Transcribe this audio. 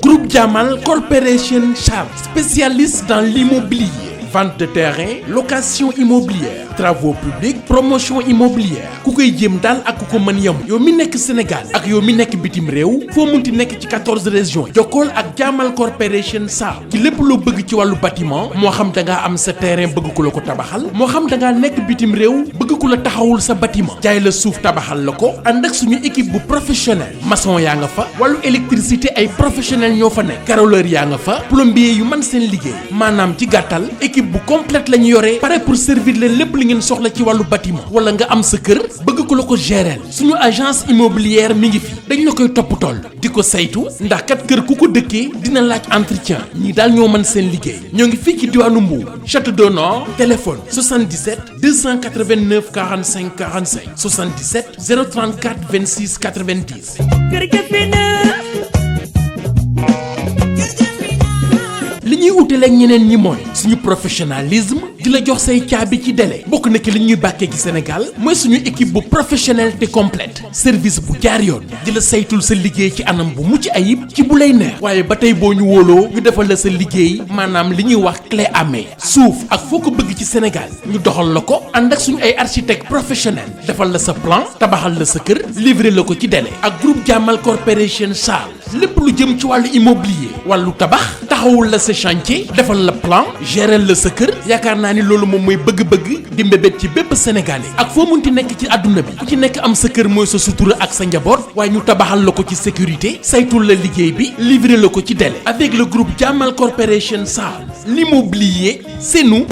Groupe Jamal Corporation Charles, spécialiste dans l'immobilier, vente de terrain, location immobilière, travaux publics, promotion immobilière. ku koy jéem daal ak ku ko mën yam yow mi nekk Sénégal ak yow mi nekk bitim réew foo munti nekk ci 14 régions jokkool ak Jamal Corporation Charles ci lépp loo bëgg ci wàllu bâtiment moo xam da ngaa am sa terrain bëgg ku la ko tabaxal moo xam da ngaa nekk bitim réew bëgg ku la taxawul sa bâtiment jaay la suuf tabaxal la ko ànd ak suñu équipe bu professionnel maçon yaa nga fa wàllu électricité ay professionnel ñoo fa nekk carreleur yaa nga fa plombier yu mën seen liggéey maanaam ci gàttal équipe bu complète la ñu yore pare pour servir leen lépp li ngeen soxla ci wàllu bâtiment wala nga am sa kër bëgg ko la ko gérer suñu agence immobilière mi ngi fi dañ la koy toppatool di ko saytu ndax kat kër ku ko dëkkee dina laaj entretien ñii daal ñoo mën seen liggéey ñoo ngi fii ci diwaanu Mbour Château d'Eau Nord téléphone 77 289 45 45 77 034 26 90. li ñuy utaleeg ñeneen ñi mooy suñu professionnalisme di la jox say caabi ci délai bokk na ki li ñuy bàkkee ci Sénégal mooy suñu équipe bu professionnel te complète service bu jaar yoon di la saytul sa liggéey ci anam bu mucc ayib ci bu lay neex waaye ba tey boo ñu wóoloo ñu defal la sa liggéey maanaam li ñuy wax clé à main suuf ak foo ko bëgg ci Sénégal ñu doxal la ko ànd ak suñu ay architecte professionnel defal la sa plan tabaxal la sa kër livrer la ko ci délai ak groupe Jamal Corporation Charles lépp lu jëm ci wàllu immobilier wàllu tabax taxawul la sa chantier defal la plan gérer la sa kër yaakaar naa ni loolu moom mooy bëgg-bëgg di mbébét ci bépp sénégalais ak foo munti nekk ci àdduna bi ku ci nekk am sa kër mooy sa sutura ak sa njaboot waaye ñu tabaxal la ko ci sécurité saytul la liggéey bi livrer la ko ci délai avec le groupe Jamal Corporation Charles l'immobilier c'est nous.